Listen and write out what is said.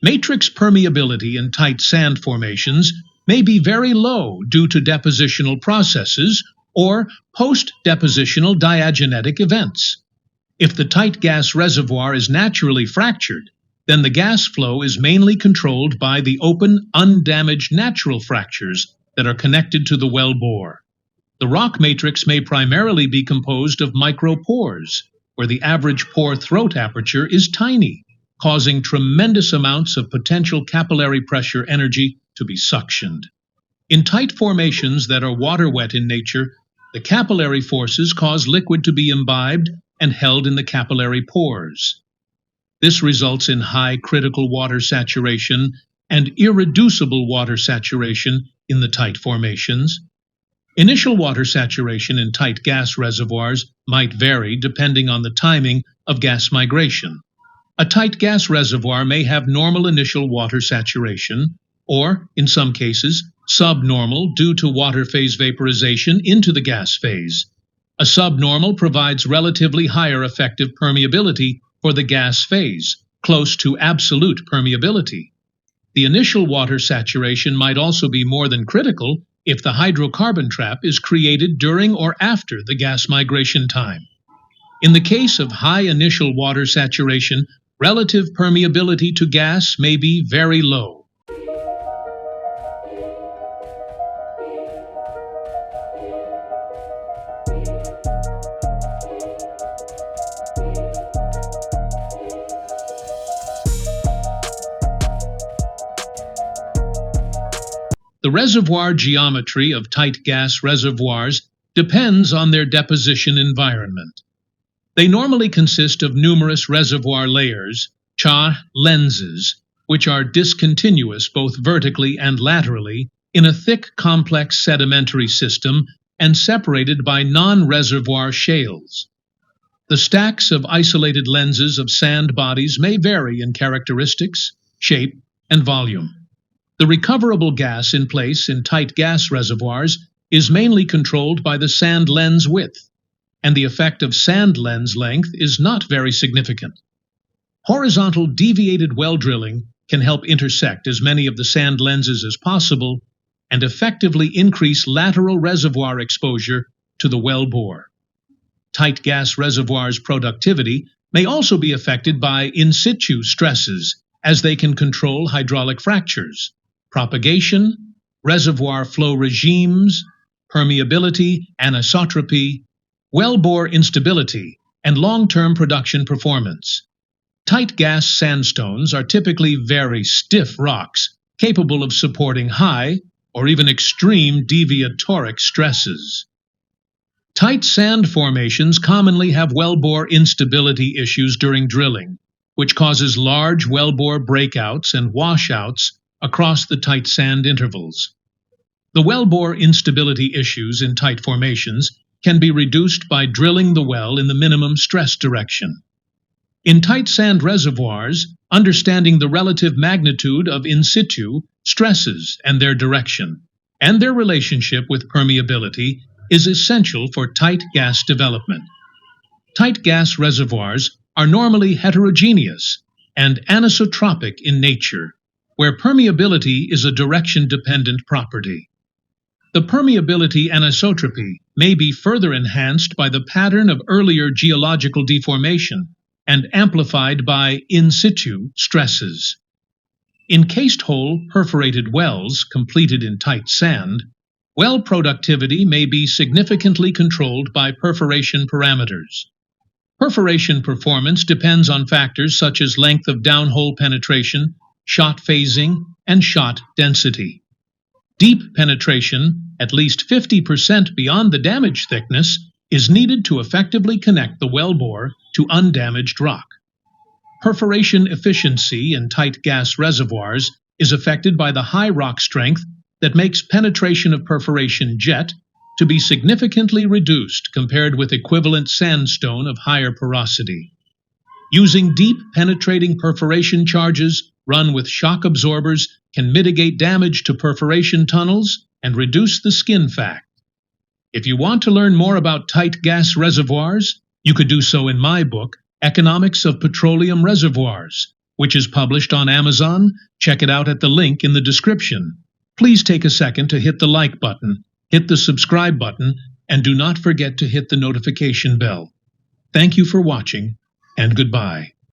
Matrix permeability in tight sand formations may be very low due to depositional processes or post-depositional diagenetic events. If the tight gas reservoir is naturally fractured, then the gas flow is mainly controlled by the open, undamaged natural fractures that are connected to the wellbore. The rock matrix may primarily be composed of micropores, where the average pore throat aperture is tiny, causing tremendous amounts of potential capillary pressure energy to be suctioned. In tight formations that are water-wet in nature, the capillary forces cause liquid to be imbibed and held in the capillary pores. This results in high critical water saturation and irreducible water saturation in the tight formations. Initial water saturation in tight gas reservoirs might vary depending on the timing of gas migration. A tight gas reservoir may have normal initial water saturation, or, in some cases, subnormal due to water phase vaporization into the gas phase. A subnormal provides relatively higher effective permeability for the gas phase, close to absolute permeability. The initial water saturation might also be more than critical if the hydrocarbon trap is created during or after the gas migration time. In the case of high initial water saturation, relative permeability to gas may be very low. The reservoir geometry of tight gas reservoirs depends on their deposition environment. They normally consist of numerous reservoir layers, lenses, which are discontinuous both vertically and laterally in a thick, complex sedimentary system and separated by non-reservoir shales. The stacks of isolated lenses of sand bodies may vary in characteristics, shape, and volume. The recoverable gas in place in tight gas reservoirs is mainly controlled by the sand lens width, and the effect of sand lens length is not very significant. Horizontal deviated well drilling can help intersect as many of the sand lenses as possible and effectively increase lateral reservoir exposure to the wellbore. Tight gas reservoirs' productivity may also be affected by in situ stresses, as they can control hydraulic fractures, propagation, reservoir flow regimes, permeability, anisotropy, wellbore instability, and long-term production performance. Tight gas sandstones are typically very stiff rocks, capable of supporting high or even extreme deviatoric stresses. Tight sand formations commonly have wellbore instability issues during drilling, which causes large wellbore breakouts and washouts across the tight sand intervals. The wellbore instability issues in tight formations can be reduced by drilling the well in the minimum stress direction. In tight sand reservoirs, understanding the relative magnitude of in situ stresses and their direction, and their relationship with permeability, is essential for tight gas development. Tight gas reservoirs are normally heterogeneous and anisotropic in nature, where permeability is a direction-dependent property. The permeability anisotropy may be further enhanced by the pattern of earlier geological deformation and amplified by in situ stresses. In cased-hole perforated wells completed in tight sand, well productivity may be significantly controlled by perforation parameters. Perforation performance depends on factors such as length of downhole penetration, shot phasing, and shot density. Deep penetration, at least 50% beyond the damage thickness, is needed to effectively connect the wellbore to undamaged rock. Perforation efficiency in tight gas reservoirs is affected by the high rock strength that makes penetration of perforation jet to be significantly reduced compared with equivalent sandstone of higher porosity. Using deep penetrating perforation charges run with shock absorbers can mitigate damage to perforation tunnels and reduce the skin fact. If you want to learn more about tight gas reservoirs, you could do so in my book, Economics of Petroleum Reservoirs, which is published on Amazon. Check it out at the link in the description. Please take a second to hit the like button, hit the subscribe button, and do not forget to hit the notification bell. Thank you for watching, and goodbye.